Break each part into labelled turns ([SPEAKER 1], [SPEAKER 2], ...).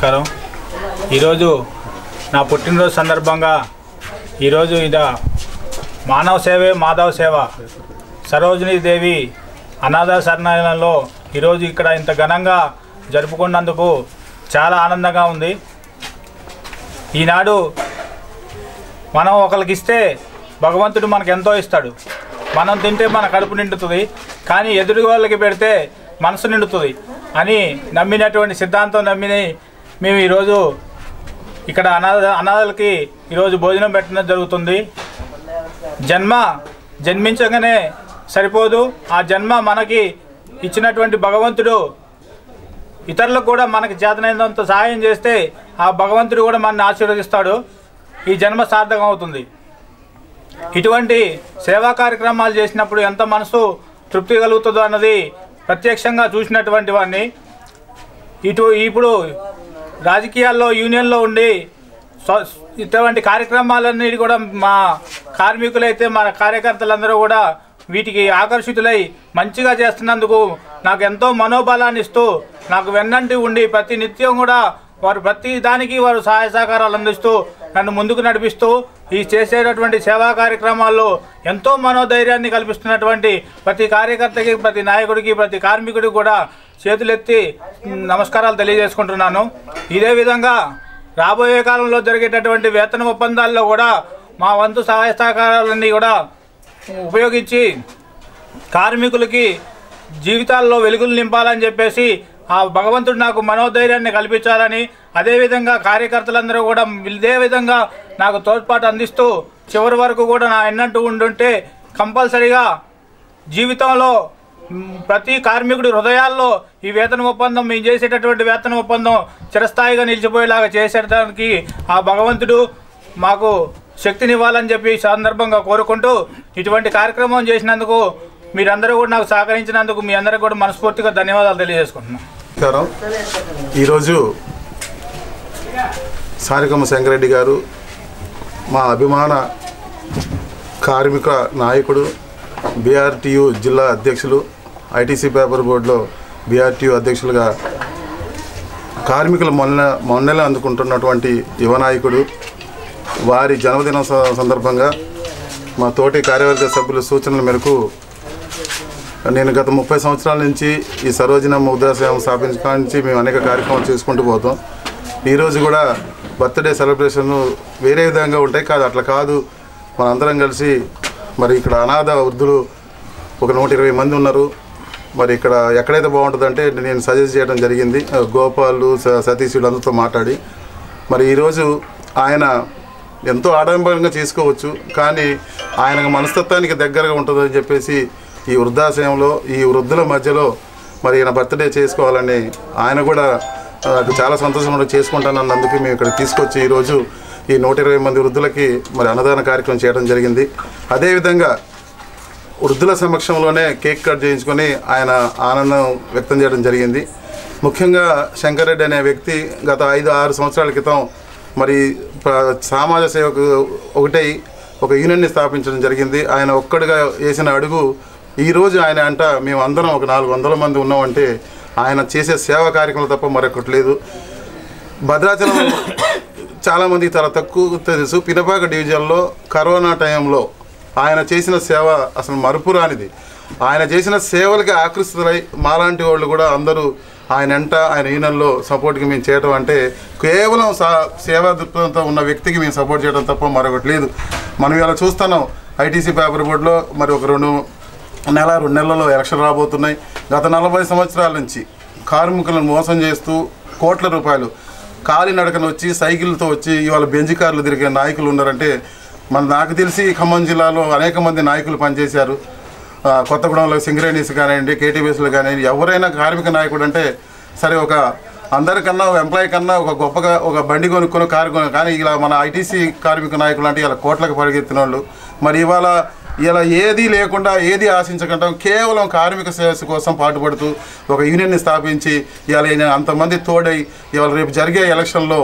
[SPEAKER 1] నమస్కారం. ఈరోజు నా పుట్టినరోజు సందర్భంగా ఈరోజు మానవ సేవే మాధవ సేవ సరోజినీ దేవి అనాథ శరణాలయంలో ఈరోజు ఇక్కడ ఇంత ఘనంగా జరుపుకున్నందుకు చాలా ఆనందంగా ఉంది. ఈనాడు మనం ఒకరికి ఇస్తే భగవంతుడు మనకు ఎంతో ఇస్తాడు. మనం తింటే మన కడుపు నిండుతుంది, కానీ ఎదుటి వాళ్ళకి పెడితే మనసు నిండుతుంది అని నమ్మినటువంటి సిద్ధాంతం నమ్మి మేము ఈరోజు ఇక్కడ అనాథలకి ఈరోజు భోజనం పెట్టడం జరుగుతుంది. జన్మించగానే సరిపోదు. ఆ జన్మ మనకి ఇచ్చినటువంటి భగవంతుడు ఇతరులకు కూడా మనకి చేతనైనంత సహాయం చేస్తే ఆ భగవంతుడు కూడా మనల్ని ఆశీర్వదిస్తాడు. ఈ జన్మ సార్థకం అవుతుంది. ఇటువంటి సేవా కార్యక్రమాలు చేసినప్పుడు ఎంత మనసు తృప్తి కలుగుతుందో అన్నది ప్రత్యక్షంగా చూసినటువంటి వాడిని. ఇప్పుడు రాజకీయాల్లో యూనియన్లో ఉండి ఇటువంటి కార్యక్రమాలన్నీ కూడా మా కార్మికులైతే మన కార్యకర్తలందరూ కూడా వీటికి ఆకర్షితులై మంచిగా చేస్తున్నందుకు నాకు ఎంతో మనోబలాన్ని ఇస్తూ నాకు వెన్నంటి ఉండి ప్రతి నిత్యం కూడా వారు ప్రతి దానికి వారు సహాయ సహకారాలు అందిస్తూ నన్ను ముందుకు నడిపిస్తూ ఈ చేసేటటువంటి సేవా కార్యక్రమాల్లో ఎంతో మనోధైర్యాన్ని కల్పిస్తున్నటువంటి ప్రతి కార్యకర్తకి, ప్రతి నాయకుడికి, ప్రతి కార్మికుడికి కూడా చేతులెత్తి నమస్కారాలు తెలియజేసుకుంటున్నాను. ఇదే విధంగా రాబోయే కాలంలో జరిగేటటువంటి వేతన ఒప్పందాల్లో కూడా మా వంతు సహాయ సహకారాలన్నీ కూడా ఉపయోగించి కార్మికులకి జీవితాల్లో వెలుగులు నింపాలని చెప్పేసి ఆ భగవంతుడు నాకు మనోధైర్యాన్ని కల్పించాలని, అదేవిధంగా కార్యకర్తలందరూ కూడా ఇదే విధంగా నాకు తోడ్పాటు అందిస్తూ చివరి వరకు కూడా నా ఎన్నట్టు ఉండుంటే కంపల్సరీగా జీవితంలో ప్రతి కార్మికుడి హృదయాల్లో ఈ వేతన ఒప్పందం, మేము చేసేటటువంటి వేతన ఒప్పందం చిరస్థాయిగా నిలిచిపోయేలాగా చేసేటానికి ఆ భగవంతుడు మాకు శక్తినివ్వాలని చెప్పి సందర్భంగా కోరుకుంటూ ఇటువంటి కార్యక్రమం చేసినందుకు మీరందరూ కూడా నాకు సహకరించినందుకు మీ అందరికీ కూడా మనస్ఫూర్తిగా ధన్యవాదాలు తెలియజేసుకుంటున్నాను.
[SPEAKER 2] ఈరోజు సారికమ్మ శంకరెడ్డి గారు మా అభిమాన కార్మిక నాయకుడు, బీఆర్టీయూ జిల్లా అధ్యక్షులు, ఐటీసీ పేపర్ బోర్డులో బీఆర్టీయూ అధ్యక్షులుగా కార్మికుల మొన్నెలు అందుకుంటున్నటువంటి యువ నాయకుడు, వారి జన్మదినం సందర్భంగా మా తోటి కార్యవర్గ సభ్యుల సూచనల మేరకు నేను గత 30 సంవత్సరాల నుంచి ఈ సరోజినమ్మ వృద్ధాశ్రమం స్థాపించడం నుంచి మేము అనేక కార్యక్రమాలు చేసుకుంటూ పోతాం. ఈరోజు కూడా బర్త్డే సెలబ్రేషన్ వేరే విధంగా ఉంటాయి, కాదు అట్లా కాదు. మనందరం కలిసి మరి ఇక్కడ అనాథ వృద్ధులు ఒక 120 మంది ఉన్నారు. మరి ఇక్కడ ఎక్కడైతే బాగుంటుందంటే నేను సజెస్ట్ చేయడం జరిగింది. గోపాలు, సతీష్ వీళ్ళందరితో మాట్లాడి మరి ఈరోజు ఆయన ఎంతో ఆడంబరంగా చేసుకోవచ్చు, కానీ ఆయన మనస్తత్వానికి దగ్గరగా ఉంటుందని చెప్పేసి ఈ వృద్ధాశ్రయంలో ఈ వృద్ధుల మధ్యలో మరి ఈయన బర్త్డే చేసుకోవాలని ఆయన కూడా నాకు చాలా సంతోషంగా చేసుకుంటానన్నందుకు మేము ఇక్కడ తీసుకొచ్చి ఈరోజు ఈ 120 మంది వృద్ధులకి మరి అన్నదాన కార్యక్రమం చేయడం జరిగింది. అదేవిధంగా వృద్ధుల సమక్షంలోనే కేక్ కట్ చేయించుకొని ఆయన ఆనందం వ్యక్తం చేయడం జరిగింది. ముఖ్యంగా శంకరెడ్డి అనే వ్యక్తి గత 5-6 సంవత్సరాల క్రితం మరి సమాజ సేవకు ఒకటై ఒక యూనియన్ని స్థాపించడం జరిగింది. ఆయన ఒక్కడిగా వేసిన అడుగు ఈరోజు ఆయన మేము అందరం ఒక 400 మంది ఉన్నామంటే ఆయన చేసే సేవా కార్యక్రమాలు తప్ప మరొకటి లేదు. భద్రాచలం చాలామందికి చాలా తక్కువ తెలుసు. పినపాక డివిజన్లో కరోనా టైంలో ఆయన చేసిన సేవ అసలు మరుపురానిది. ఆయన చేసిన సేవలకి ఆకర్షితులై మాలాంటి వాళ్ళు కూడా అందరూ ఆయన యూనియన్లో సపోర్ట్కి మేము చేయడం అంటే కేవలం సేవా దృక్పథంతో ఉన్న వ్యక్తికి మేము సపోర్ట్ చేయడం తప్ప మరొకటి లేదు. మనం ఇలా చూస్తున్నాం. ఐటీసీ పేపర్ బోర్డులో మరి ఒక 2 నెలల్లో ఎలక్షన్ రాబోతున్నాయి. గత 40 సంవత్సరాల నుంచి కార్మికులను మోసం చేస్తూ కోట్ల రూపాయలు కాలినడకను వచ్చి సైకిళ్ళతో వచ్చి ఇవాళ బెంజ్ కార్లు తిరిగే నాయకులు ఉన్నారంటే నాకు తెలిసి ఖమ్మం జిల్లాలో అనేక మంది నాయకులు పనిచేశారు. కొత్తగూడెంలో సింగరేణీస్ కానివ్వండి, కేటీబీఎస్లు కానివ్వండి, ఎవరైనా కార్మిక నాయకుడు అంటే సరే ఒక అందరికన్నా ఎంప్లాయీ కన్నా ఒక గొప్పగా ఒక బండి కొనుక్కొని కారు కానీ ఇలా మన ఐటీసీ కార్మిక నాయకులు అంటే ఇలా కోట్లకు పరిగెత్తిన వాళ్ళు. మరి ఇవాళ ఇలా ఏదీ లేకుండా ఏది ఆశించకుండా కేవలం కార్మిక శ్రేయస్సు కోసం పాటుపడుతూ ఒక యూనియన్ని స్థాపించి ఇవాళ అంతమంది తోడై ఇవాళ రేపు జరిగే ఎలక్షన్లో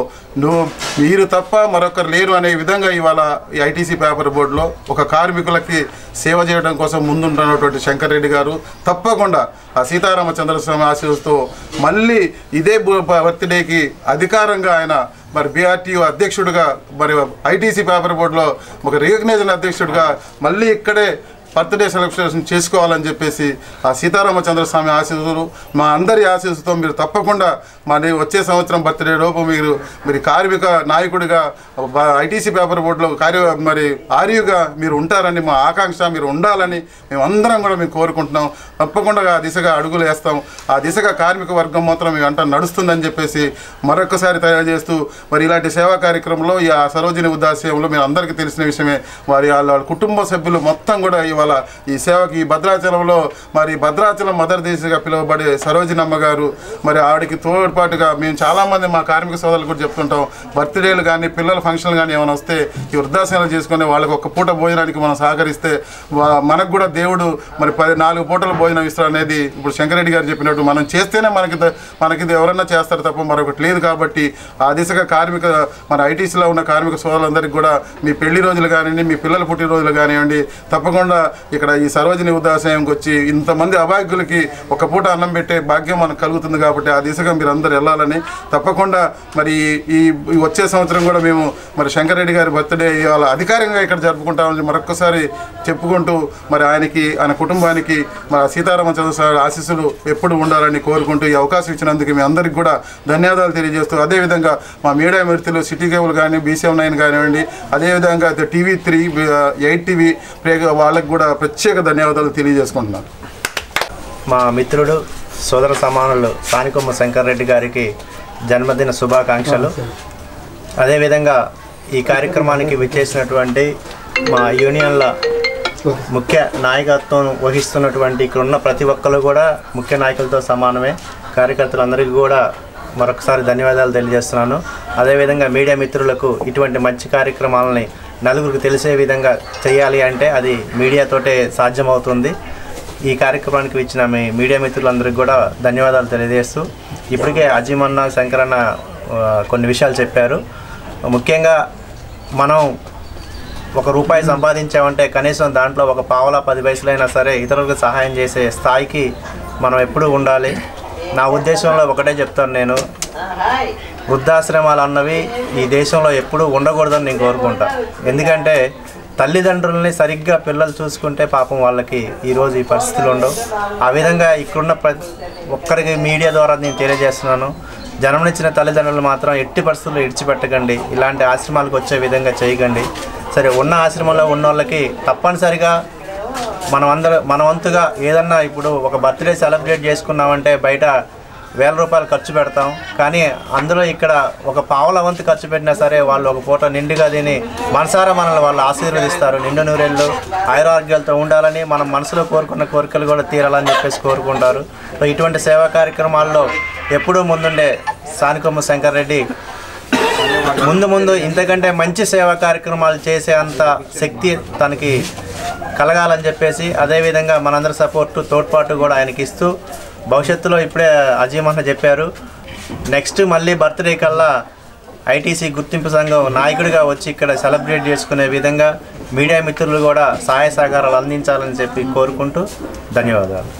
[SPEAKER 2] మీరు తప్ప మరొకరు లేరు అనే విధంగా ఇవాళ ఈ ఐటీసీ పేపర్ బోర్డులో ఒక కార్మికులకి సేవ చేయడం కోసం ముందుంటున్నటువంటి శంకర్ రెడ్డి గారు తప్పకుండా ఆ సీతారామచంద్రస్వామి ఆశీస్సుతో మళ్ళీ ఇదే బర్త్డేకి అధికారంగా ఆయన మరి బీఆర్టీయూ అధ్యక్షుడిగా మరి ఐటీసీ పేపర్ బోర్డులో ఒక రికగ్నైజ్డ్ అధ్యక్షుడిగా మళ్ళీ ఇక్కడే బర్త్డే సెలబ్రేషన్ చేసుకోవాలని చెప్పేసి ఆ సీతారామచంద్రస్వామి ఆశీస్సులు మా అందరి ఆశీస్సుతో మీరు తప్పకుండా మరి వచ్చే సంవత్సరం బర్త్డే లోపు మీరు కార్మిక నాయకుడిగా ఐటీసీ పేపర్ బోర్డులో మరి ఆర్యూగా మీరు ఉంటారని మా ఆకాంక్ష, మీరు ఉండాలని మేమందరం కూడా మేము కోరుకుంటున్నాం. తప్పకుండా ఆ దిశగా అడుగులు వేస్తాం. ఆ దిశగా కార్మిక వర్గం మాత్రం మీ వెంట నడుస్తుందని చెప్పేసి మరొకసారి తెలియజేస్తూ మరి ఇలాంటి సేవా కార్యక్రమంలో ఈ సరోజిని వృద్ధాశ్రయంలో మీరు అందరికీ తెలిసిన విషయమే. మరి వాళ్ళ కుటుంబ సభ్యులు మొత్తం కూడా ఇవాళ ఈ సేవకి భద్రాచలంలో మరి భద్రాచలం మదర్ దేశగా పిలువబడే సరోజినమ్మ గారు మరి ఆవిడకి తోడ్పాటుగా మేము చాలామంది మా కార్మిక సోదరులు కూడా చెప్తుంటాం. బర్త్డేలు కానీ పిల్లల ఫంక్షన్లు కానీ ఏమైనా వస్తే ఈ వృద్ధాశ్రమాలు చేసుకుని వాళ్ళకి ఒక పూట భోజనానికి మనం సహకరిస్తే మనకు కూడా దేవుడు మరి 4 పూటల భోజనం ఇస్తారు అనేది ఇప్పుడు శంకరెడ్డి గారు చెప్పినట్టు మనం చేస్తేనే మనకి ఎవరన్నా చేస్తారు తప్ప మరొకటి లేదు. కాబట్టి ఆ దిశగా మన ఐటీసీలో ఉన్న కార్మిక సోదరులందరికీ కూడా మీ పెళ్లి రోజులు కానివ్వండి, మీ పిల్లల పుట్టినరోజులు కానివ్వండి, తప్పకుండా ఇక్కడ ఈ సరోజిని వృద్ధాశ్రయంకి వచ్చి ఇంతమంది అభాగ్యులకి ఒక పూట అన్నం పెట్టే భాగ్యం మనకు కలుగుతుంది. కాబట్టి ఆ దిశగా మీరు అందరూ వెళ్ళాలని తప్పకుండా మరి ఈ వచ్చే సంవత్సరం కూడా మేము మరి శంకర్ రెడ్డి గారి బర్త్డే ఇవాళ అధికారికంగా ఇక్కడ జరుపుకుంటామని మరొక్కసారి చెప్పుకుంటూ మరి ఆయన కుటుంబానికి మన సీతారామచంద్ర ఆశీస్సులు ఎప్పుడు ఉండాలని కోరుకుంటూ ఈ అవకాశం ఇచ్చినందుకు మీ అందరికీ కూడా ధన్యవాదాలు తెలియజేస్తూ అదేవిధంగా మా మీడియా మిత్రులు సిటీ కేబుల్ కానీ BCM9 కానివ్వండి, అదేవిధంగా TV3, 8TV వాళ్ళకి కూడా ప్రత్యేక ధన్యవాదాలు తెలియజేసుకుంటున్నాను.
[SPEAKER 3] మా మిత్రుడు సోదర సమానులు సానికొమ్మ శంకర్ రెడ్డి గారికి జన్మదిన శుభాకాంక్షలు. అదేవిధంగా ఈ కార్యక్రమానికి విచ్చేసినటువంటి మా యూనియన్ల ముఖ్య నాయకత్వం వహిస్తున్నటువంటి ఇక్కడ ఉన్న ప్రతి ఒక్కరు కూడా ముఖ్య నాయకులతో సమానమే. కార్యకర్తలందరికీ కూడా మరొకసారి ధన్యవాదాలు తెలియజేస్తున్నాను. అదేవిధంగా మీడియా మిత్రులకు ఇటువంటి మంచి కార్యక్రమాలని నలుగురికి తెలిసే విధంగా చేయాలి అంటే అది మీడియాతోటే సాధ్యమవుతుంది. ఈ కార్యక్రమానికి ఇచ్చిన మీ మీడియా మిత్రులందరికీ కూడా ధన్యవాదాలు తెలియజేస్తూ ఇప్పటికే అజీమన్న శంకరన్న కొన్ని విషయాలు చెప్పారు. ముఖ్యంగా మనం ₹1 సంపాదించామంటే కనీసం దాంట్లో ఒక పావలా 10 పైసలైనా సరే ఇతరులకు సహాయం చేసే స్థాయికి మనం ఎప్పుడూ ఉండాలి. నా ఉద్దేశంలో ఒకటే చెప్తాను, నేను వృద్ధాశ్రమాలు అన్నవి ఈ దేశంలో ఎప్పుడూ ఉండకూడదని నేను కోరుకుంటా. ఎందుకంటే తల్లిదండ్రులని సరిగ్గా పిల్లలు చూసుకుంటే పాపం వాళ్ళకి ఈరోజు ఈ పరిస్థితులు ఉండవు. ఆ విధంగా ఇక్కడున్న ఒక్కరికి మీడియా ద్వారా నేను తెలియజేస్తున్నాను, జన్మనిచ్చిన తల్లిదండ్రులు మాత్రం ఎట్టి పరిస్థితుల్లో ఇడిచిపెట్టకండి, ఇలాంటి ఆశ్రమాలకు వచ్చే విధంగా చేయకండి. సరే, ఉన్న ఆశ్రమంలో ఉన్న వాళ్ళకి తప్పనిసరిగా మన వంతుగా ఏదన్నా ఇప్పుడు ఒక బర్త్డే సెలబ్రేట్ చేసుకున్నామంటే బయట ₹1000 ఖర్చు పెడతాం. కానీ అందులో ఇక్కడ ఒక పావుల వంతు ఖర్చు పెట్టినా సరే వాళ్ళు ఒక పూట నిండుగా తిని మనసారా మనల్ని వాళ్ళు ఆశీర్వదిస్తారు. నిండు నూరేళ్ళు ఆయురారోగ్యాలతో ఉండాలని, మనం మనసులో కోరుకున్న కోరికలు కూడా తీరాలని చెప్పేసి కోరుకుంటారు. సో ఇటువంటి సేవా కార్యక్రమాల్లో ఎప్పుడూ ముందుండే సానికొమ్మ శంకర్ రెడ్డి ముందు ఇంతకంటే మంచి సేవా కార్యక్రమాలు చేసే అంత శక్తి తనకి కలగాలని చెప్పేసి, అదేవిధంగా మనందరి తోడ్పాటు కూడా ఆయనకి ఇస్తూ భవిష్యత్తులో ఇప్పుడే అజీమన్న చెప్పారు, నెక్స్ట్ మళ్ళీ బర్త్డే కల్లా ఐటీసీ గుర్తింపు సంఘం నాయకుడిగా వచ్చి ఇక్కడ సెలబ్రేట్ చేసుకునే విధంగా మీడియా మిత్రులు కూడా సహాయ సహకారాలు అందించాలని చెప్పి కోరుకుంటూ ధన్యవాదాలు.